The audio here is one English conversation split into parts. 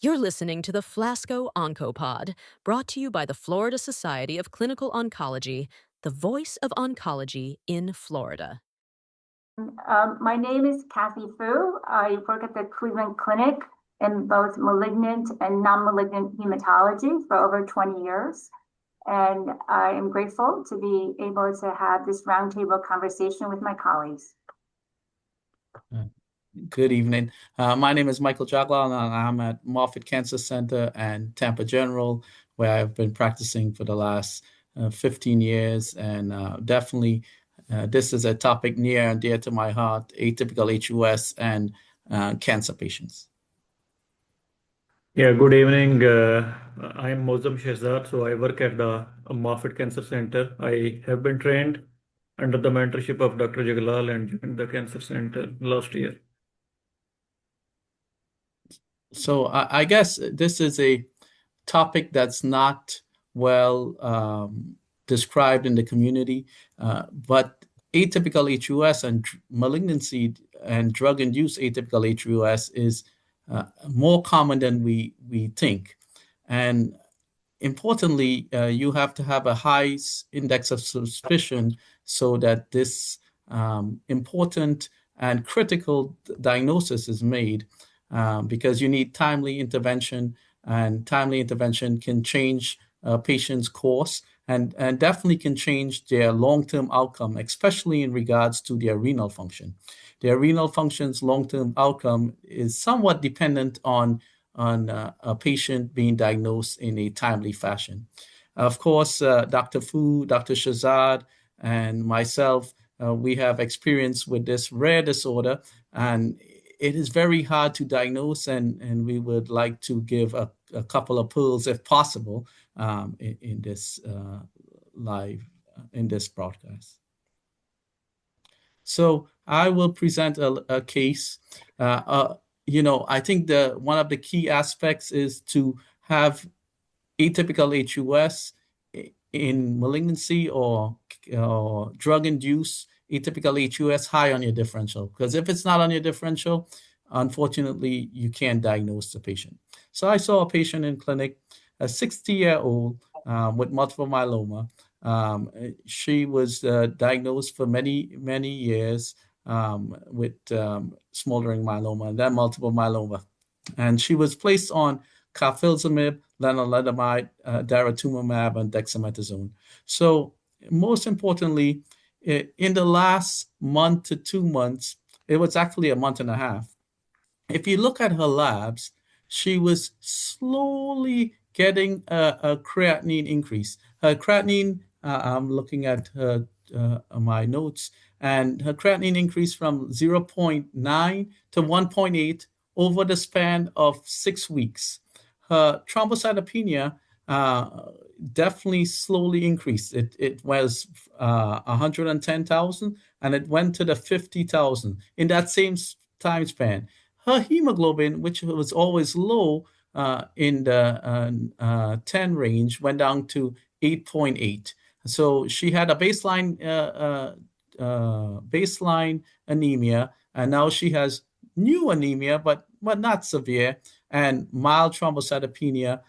You're listening to the FLASCO OncoPod, brought to you by the Florida Society of Clinical Oncology, the voice of oncology in Florida. My name is Kathy Fu. I work at the Cleveland Clinic in both malignant and non-malignant hematology for over 20 years. And I am grateful to be able to have this roundtable conversation with my colleagues. Good evening. My name is Michael Jaglal, and I'm at Moffitt Cancer Center and Tampa General, where I've been practicing for the last 15 years. And definitely, this is a topic near and dear to my heart, atypical HUS and cancer patients. Yeah, good evening. I'm Shahzad, so I work at the Moffitt Cancer Center. I have been trained under the mentorship of Dr. Jaglal and joined the Cancer Center last year. So I guess this is a topic that's not well described in the community, but atypical HUS and malignancy and drug-induced atypical HUS is more common than we think. And importantly, you have to have a high index of suspicion so that this important and critical diagnosis is made. Because you need timely intervention, and timely intervention can change a patient's course and definitely can change their long-term outcome, especially in regards to their renal function. Their renal function's long-term outcome is somewhat dependent on a patient being diagnosed in a timely fashion. Of course, Dr. Fu, Dr. Shahzad, and myself, we have experience with this rare disorder, and it is very hard to diagnose, and we would like to give a couple of pearls, if possible, in this in this broadcast. So I will present a case. I think one of the key aspects is to have atypical HUS in malignancy or drug-induced atypical HUS high on your differential, because if it's not on your differential, unfortunately, you can't diagnose the patient. So I saw a patient in clinic, a 60-year-old with multiple myeloma. She was diagnosed for many, many years with smoldering myeloma and then multiple myeloma. And she was placed on carfilzomib, lenalidomide, daratumumab, and dexamethasone. So most importantly, in the last month to 2 months, it was actually a month and a half. If you look at her labs, she was slowly getting a creatinine increase. Her creatinine, I'm looking at her, my notes, and her creatinine increased from 0.9 to 1.8 over the span of 6 weeks. Her thrombocytopenia definitely slowly increased. It was 110,000 and it went to the 50,000 in that same time span. Her hemoglobin, which was always low in the 10 range, went down to 8.8. So she had a baseline anemia, and now she has new anemia, but not severe, and mild thrombocytopenia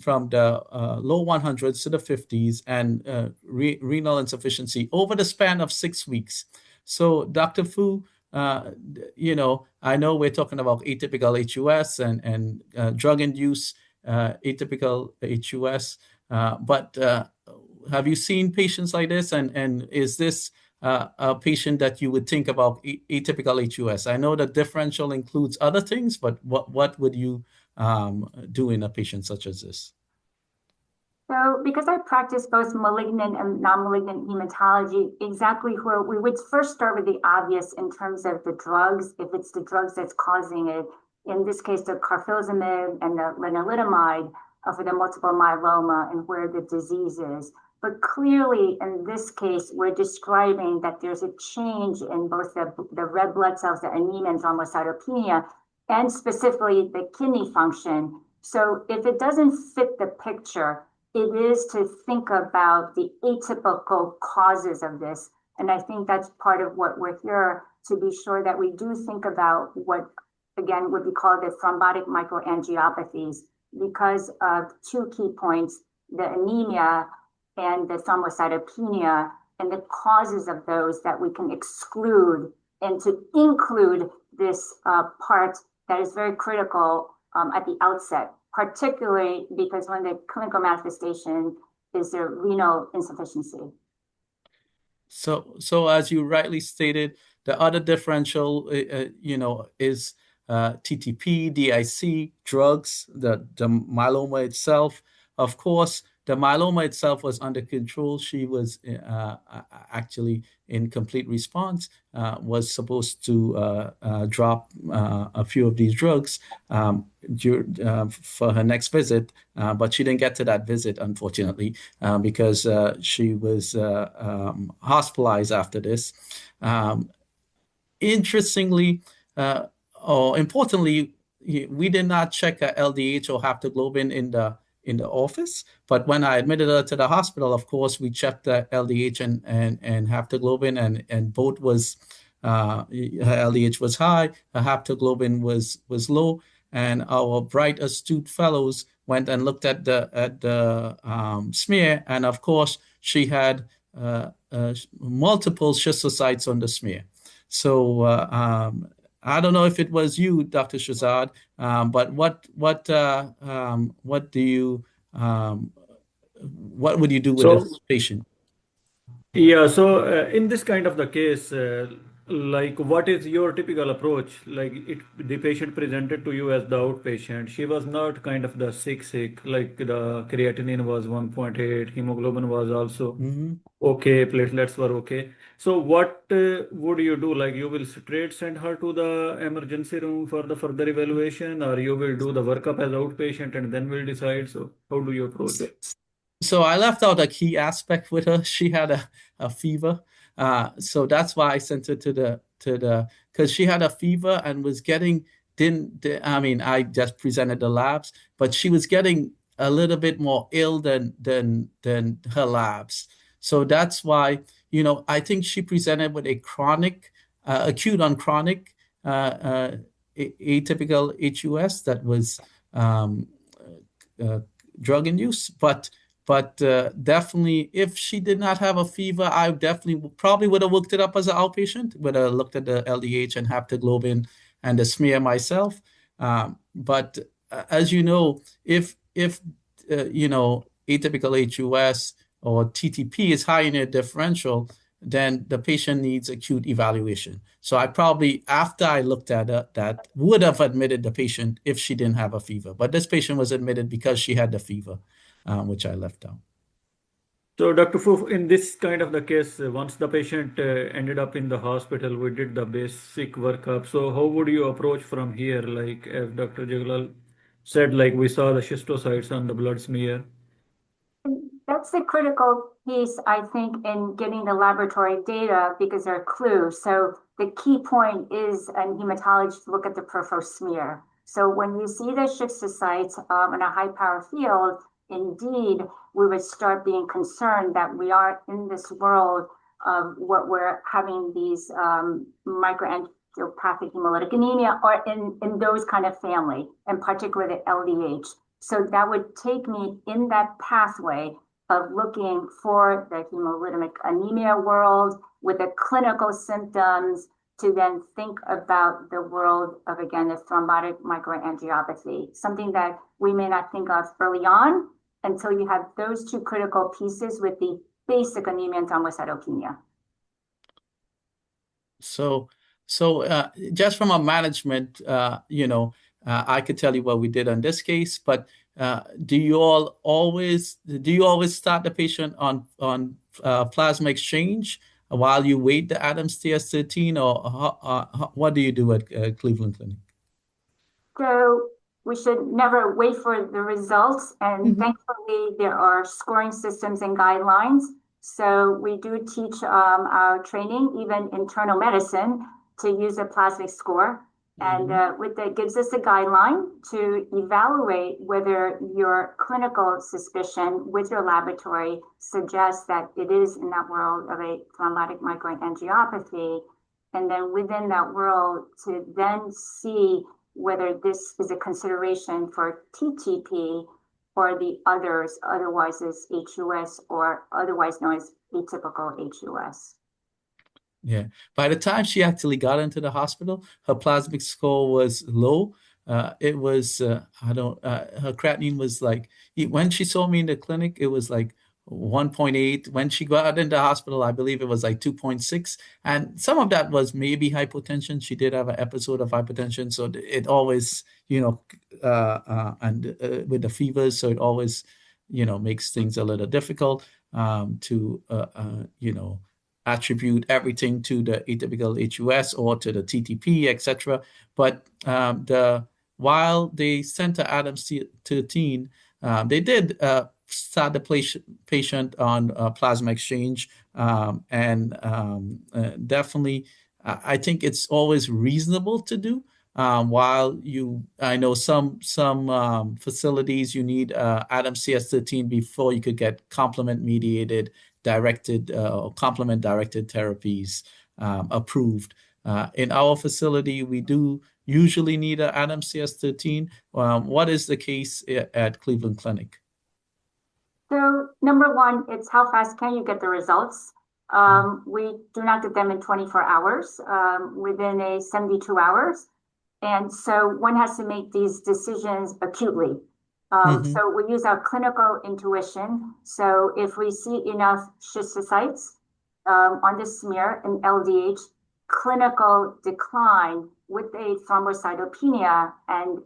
from the low 100s to the 50s, and renal insufficiency over the span of 6 weeks. So Dr. Fu, I know we're talking about atypical HUS and drug-induced atypical HUS, but have you seen patients like this? And is this a patient that you would think about atypical HUS? I know the differential includes other things, but what would you do in a patient such as this? So because I practice both malignant and non-malignant hematology, exactly where we would first start with the obvious in terms of the drugs, if it's the drugs that's causing it, in this case, the carfilzomib and the lenalidomide for the multiple myeloma and where the disease is. But clearly, in this case, we're describing that there's a change in both the red blood cells, the anemia and thrombocytopenia, and specifically the kidney function. So if it doesn't fit the picture, it is to think about the atypical causes of this. And I think that's part of what we're here to be sure that we do think about what again, would be called the thrombotic microangiopathies because of two key points, the anemia and the thrombocytopenia, and the causes of those that we can exclude, and to include this part that is very critical at the outset, particularly because one of the clinical manifestation is the renal insufficiency. So as you rightly stated, the other differential, is TTP, DIC, drugs, the myeloma itself. Of course, the myeloma itself was under control. She was actually in complete response, was supposed to drop a few of these drugs for her next visit, but she didn't get to that visit, unfortunately, because she was hospitalized after this. Interestingly, or importantly, we did not check her LDH or haptoglobin in the office, but when I admitted her to the hospital, of course, we checked the LDH and haptoglobin, and both was her LDH was high, her haptoglobin was low, and our bright, astute fellows went and looked at the smear, and of course, she had multiple schistocytes on the smear. So I don't know if it was you, Dr. Shahzad, but what would you do with this patient? Yeah, so in this kind of the case, like what is your typical approach? Like the patient presented to you as the outpatient. She was not kind of the sick, like the creatinine was 1.8, hemoglobin was also okay, platelets were okay. So what would you do? Like you will straight send her to the emergency room for the further evaluation, or you will do the workup as outpatient and then we'll decide. So how do you approach? So I left out a key aspect with her. She had a fever. So that's why I sent her to the because she had a fever and was getting, I just presented the labs, but she was getting a little bit more ill than her labs. So that's why, I think she presented with a chronic, acute on chronic atypical HUS that was drug-induced, but definitely, if she did not have a fever, I definitely probably would have looked it up as an outpatient, would have looked at the LDH and haptoglobin and the smear myself. But as you know, if atypical HUS or TTP is high in a differential, then the patient needs acute evaluation. So I probably, after I looked at that, would have admitted the patient if she didn't have a fever. But this patient was admitted because she had the fever, which I left out. So, Dr. Foof, in this kind of the case, once the patient ended up in the hospital, we did the basic workup. So, how would you approach from here? Like, as Dr. Jaglal said, like we saw the schistocytes on the blood smear. That's the critical piece, I think, in getting the laboratory data because they're clues. So the key point is in hematology to look at the peripheral smear. So when you see the schistocytes in a high power field, indeed, we would start being concerned that we are in this world of what we're having these microangiopathic hemolytic anemia or in those kind of family, in particular the LDH. So that would take me in that pathway of looking for the hemolytic anemia world with the clinical symptoms to then think about the world of, again, the thrombotic microangiopathy, something that we may not think of early on until you have those two critical pieces with the basic anemia and thrombocytopenia. So just from a management, I could tell you what we did on this case, but do you always start the patient on plasma exchange while you wait the Adams TS13, or what do you do at Cleveland Clinic? So we should never wait for the results, and thankfully there are scoring systems and guidelines. So we do teach our training, even internal medicine, to use a plasma score. And with that gives us a guideline to evaluate whether your clinical suspicion with your laboratory suggests that it is in that world of a thrombotic microangiopathy. And then within that world to then see whether this is a consideration for TTP or the others, otherwise as HUS or otherwise known as atypical HUS. Yeah. By the time she actually got into the hospital, her plasmic score was low. It was her creatinine was like when she saw me in the clinic, it was like 1.8. When she got into the hospital, I believe it was like 2.6. And some of that was maybe hypotension. She did have an episode of hypertension, so it always, with the fevers, so it always, makes things a little difficult to attribute everything to the atypical HUS or to the TTP, etc. But while they sent her Adams 13, they did start the patient on plasma exchange, and definitely, I think it's always reasonable to do. I know some facilities you need Adams CS13 before you could get complement mediated directed complement directed therapies approved. In our facility, we do usually need an Adams CS13. What is the case at Cleveland Clinic? So number one, it's how fast can you get the results? We do not get them in 24 hours, within a 72 hours. And so one has to make these decisions acutely. So we use our clinical intuition. So if we see enough schistocytes on the smear and LDH, clinical decline with a thrombocytopenia and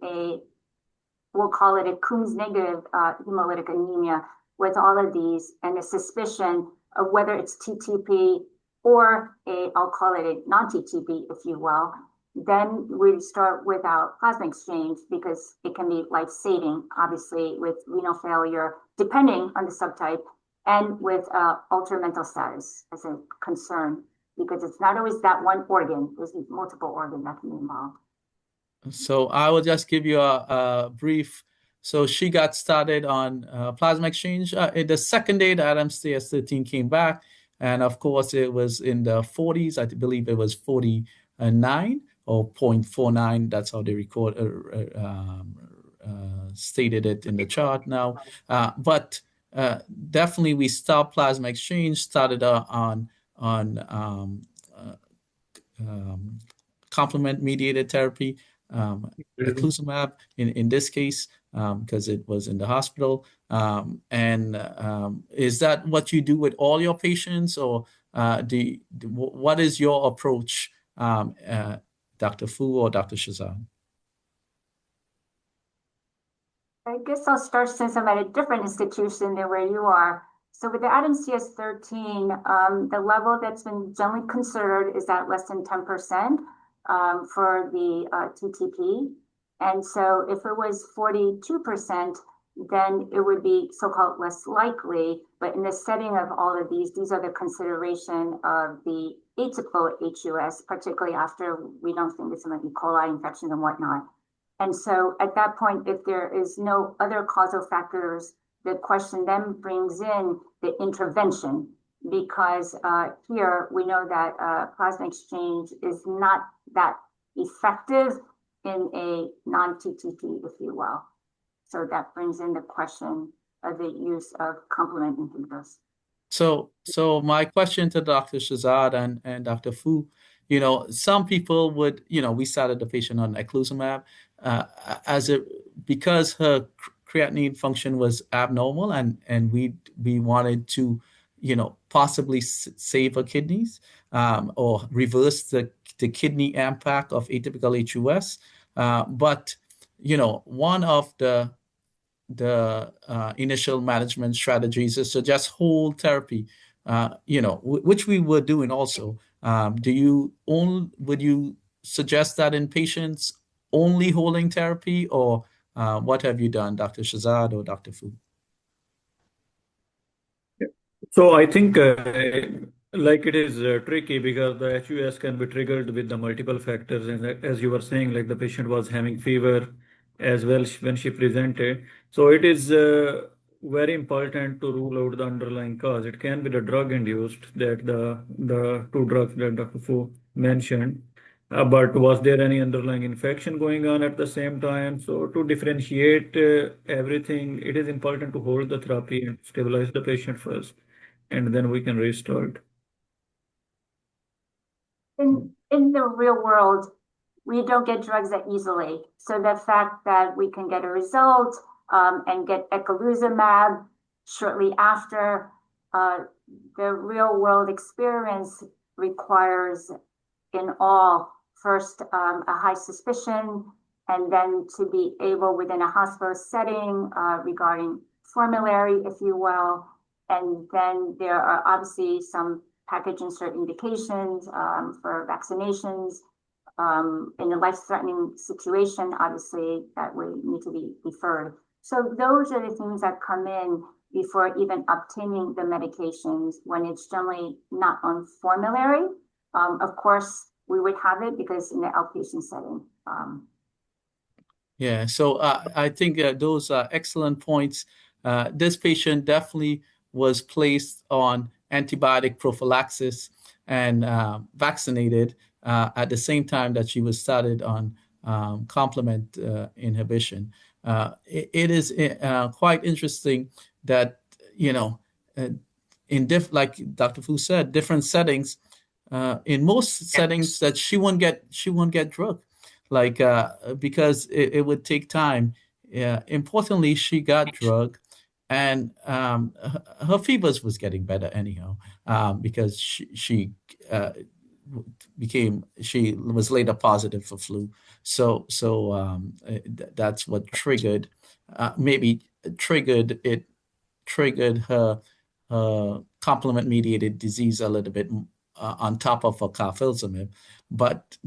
we'll call it a Coombs negative hemolytic anemia with all of these, and a suspicion of whether it's TTP or I'll call it a non-TTP, if you will, then we start with our plasma exchange because it can be life-saving, obviously, with renal failure, depending on the subtype, and with altered mental status as a concern, because it's not always that one organ. There's multiple organs that can be involved. So I will just give you a brief. So she got started on plasma exchange. The second day, the Adams CS13 came back, and of course, it was in the 40s. I believe it was 49 or 0.49. That's how they stated it in the chart now. But definitely, we stopped plasma exchange, started on complement-mediated therapy, eculizumab in this case, because it was in the hospital. Is that what you do with all your patients, or what is your approach, Dr. Fu or Dr. Shahzad? I guess I'll start since I'm at a different institution than where you are. So with the Adams CS13, the level that's been generally considered is at less than 10% for the TTP. And so if it was 42%, then it would be so-called less likely. But in the setting of all of these are the consideration of the atypical HUS, particularly after we don't think it's an E. coli infection and whatnot. And so at that point, if there is no other causal factors, the question then brings in the intervention, because here we know that plasma exchange is not that effective in a non-TTP, if you will. So that brings in the question of the use of complement inhibitors. So my question to Dr. Shahzad and Dr. Fu, some people would, we started the patient on eculizumab because her creatinine function was abnormal, and we wanted to, possibly save her kidneys or reverse the kidney impact of atypical HUS. But one of the initial management strategies is to just hold therapy, which we were doing also. Would you suggest that in patients only holding therapy, or what have you done, Dr. Shahzad or Dr. Fu? So I think like it is tricky because the HUS can be triggered with the multiple factors, and as you were saying, like the patient was having fever as well when she presented. So it is very important to rule out the underlying cause. It can be the drug induced, that the two drugs that Dr. Fu mentioned, But was there any underlying infection going on at the same time? So to differentiate everything, it is important to hold the therapy and stabilize the patient first, and then we can restart. In the real world, we don't get drugs that easily. So the fact that we can get a result and get eculizumab shortly after, the real world experience requires in all first a high suspicion, and then to be able within a hospital setting regarding formulary, if you will. And then there are obviously some package insert indications for vaccinations in a life-threatening situation, obviously, that would need to be deferred. So those are the things that come in before even obtaining the medications when it's generally not on formulary. Of course, we would have it because in the outpatient setting. Yeah, so I think those are excellent points. This patient definitely was placed on antibiotic prophylaxis and vaccinated at the same time that she was started on complement inhibition. It is quite interesting that, you know, like Dr. Fu said, different settings. In most settings that she won't get drug, like because it would take time. Yeah, importantly, she got drug, and her fevers was getting better anyhow, because she was later positive for flu. So that's what maybe triggered her complement mediated disease a little bit on top of her carfilzomib, but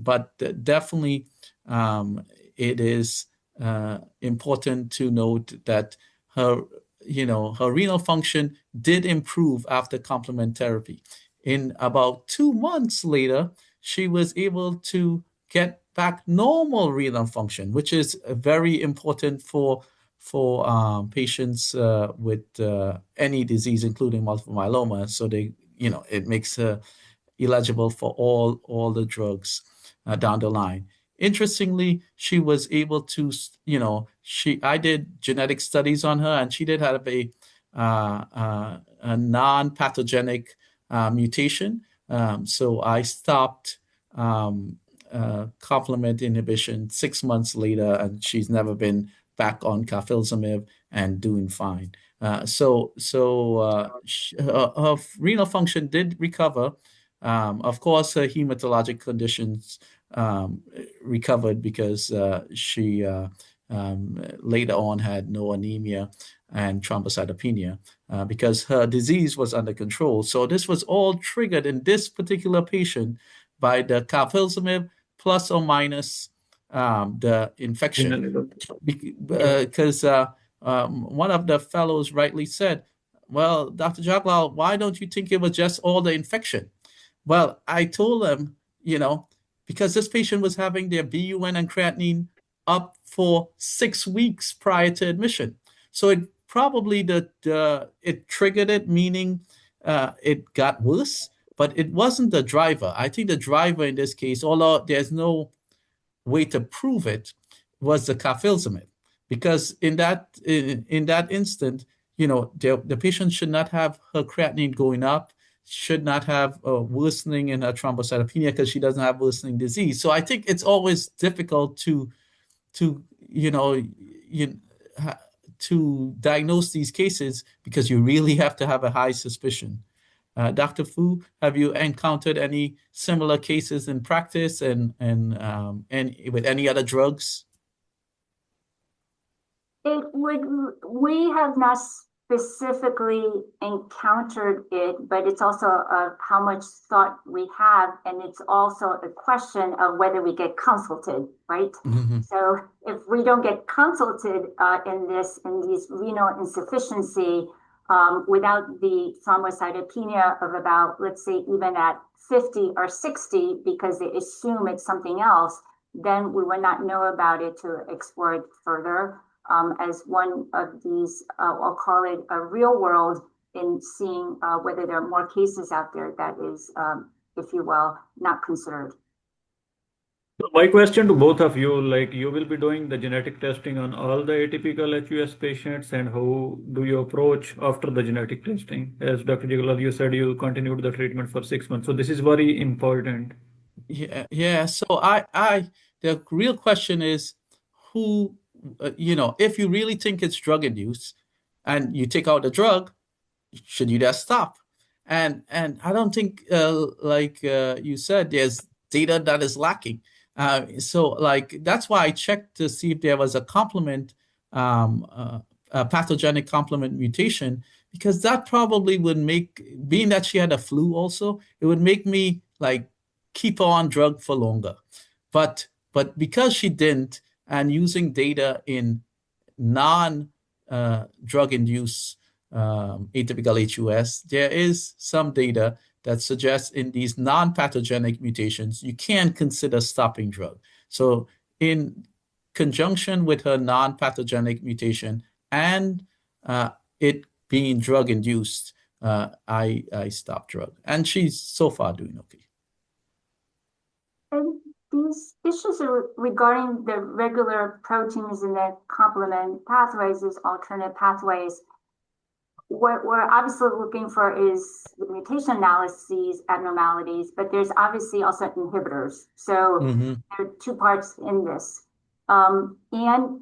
definitely it is important to note that her her renal function did improve after complement therapy. In about 2 months later, she was able to get back normal renal function, which is very important for patients with any disease, including multiple myeloma. So it makes her eligible for all the drugs down the line. Interestingly, she was able to, I did genetic studies on her, and she did have a non-pathogenic mutation. So I stopped complement inhibition 6 months later, and she's never been back on carfilzomib and doing fine. Her renal function did recover. Of course, her hematologic conditions recovered because she later on had no anemia and thrombocytopenia because her disease was under control. So this was all triggered in this particular patient by the carfilzomib plus or minus the infection. Because one of the fellows rightly said, well, Dr. Jaglal, why don't you think it was just all the infection? Well, I told them, because this patient was having their BUN and creatinine up for 6 weeks prior to admission. So it probably it triggered it, meaning it got worse, but it wasn't the driver. I think the driver in this case, although there's no way to prove it, was the carfilzomib, because in that instant, the patient should not have her creatinine going up, should not have a worsening in her thrombocytopenia because she doesn't have worsening disease. So I think it's always difficult to diagnose these cases because you really have to have a high suspicion. Dr. Fu, have you encountered any similar cases in practice and with any other drugs? We have not specifically encountered it, but it's also how much thought we have, and it's also a question of whether we get consulted, right? Mm-hmm. So if we don't get consulted in these renal insufficiency, without the thrombocytopenia of about, let's say, even at 50 or 60, because they assume it's something else, then we would not know about it to explore it further. As one of these, I'll call it a real world in seeing whether there are more cases out there that is, if you will, not considered. So my question to both of you, like you will be doing the genetic testing on all the atypical HUS patients, and how do you approach after the genetic testing? As Dr. Jaglal, you said you continued the treatment for 6 months. So this is very important. Yeah. So the real question is who, if you really think it's drug induced and you take out the drug, should you just stop? And I don't think, like you said, there's data that is lacking. So like that's why I checked to see if there was a complement, a pathogenic complement mutation, because that probably would make, being that she had a flu also, it would make me like keep her on drug for longer. But because she didn't, and using data in non drug induced atypical HUS, there is some data that suggests in these non-pathogenic mutations, you can consider stopping drug. So in conjunction with her non-pathogenic mutation and it being drug induced, I stopped drug, and she's so far doing okay. And these issues are regarding the regular proteins in the complement pathways, these alternate pathways. What we're obviously looking for is the mutation analyses, abnormalities, but there's obviously also inhibitors. So there are two parts in this. And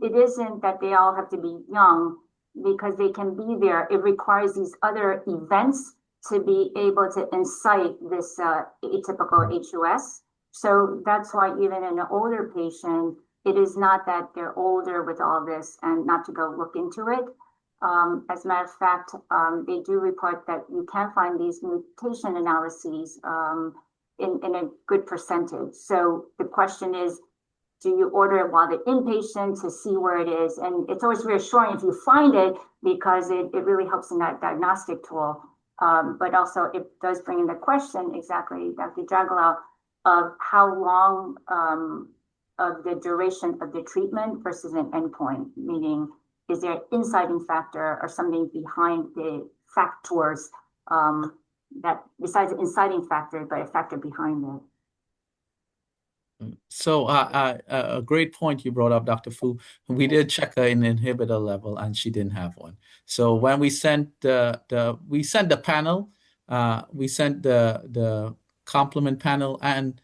it isn't that they all have to be young, because they can be there. It requires these other events to be able to incite this atypical HUS. So that's why even in an older patient, it is not that they're older with all this and not to go look into it. As a matter of fact, they do report that you can find these mutation analyses in a good percentage. So the question is, do you order it while they're inpatient to see where it is? And it's always reassuring if you find it, because it really helps in that diagnostic tool. But also it does bring in the question, exactly, Dr. Jaglal, of how long of the duration of the treatment versus an endpoint, meaning is there an inciting factor or something behind the factors that besides the inciting factor, but a factor behind it? So a great point you brought up, Dr. Fu. We did check her in inhibitor level, and she didn't have one. So when we sent the panel, we sent the complement panel, and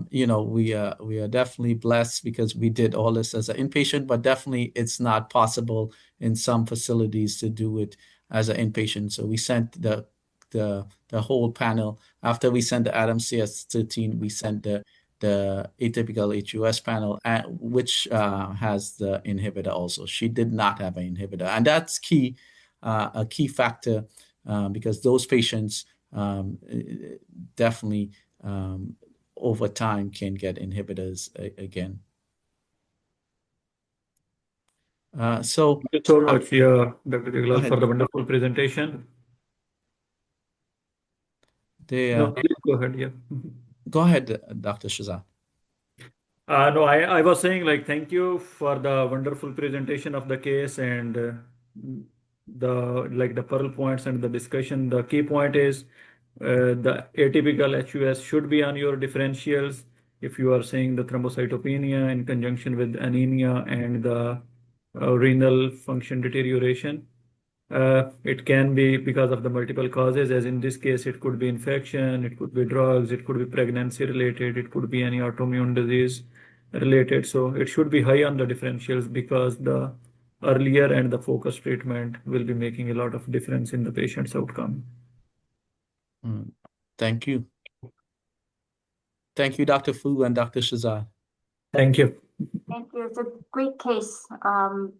we are definitely blessed because we did all this as an inpatient, but definitely it's not possible in some facilities to do it as an inpatient. So we sent the whole panel. After we sent the Adam CS13, we sent the atypical HUS panel, which has the inhibitor also. She did not have an inhibitor, and that's key, a key factor, because those patients definitely over time can get inhibitors again. So Thank you so much, yeah, Dr. Jaglal, for ahead. the wonderful presentation. No, please go ahead. Yeah. Go ahead, Dr. Shahzad. No, I was saying, like, thank you for the wonderful presentation of the case, and the pearl points and the discussion. The key point is the atypical HUS should be on your differentials if you are saying the thrombocytopenia in conjunction with anemia and the renal function deterioration. It can be because of the multiple causes, as in this case, it could be infection, it could be drugs, it could be pregnancy related, it could be any autoimmune disease related. So it should be high on the differentials, because the earlier and the focused treatment will be making a lot of difference in the patient's outcome. Thank you. Thank you, Dr. Fu and Dr. Shahzad. Thank you. Thank you. It's a great case, and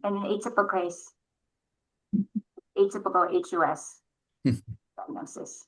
an atypical case, atypical HUS diagnosis.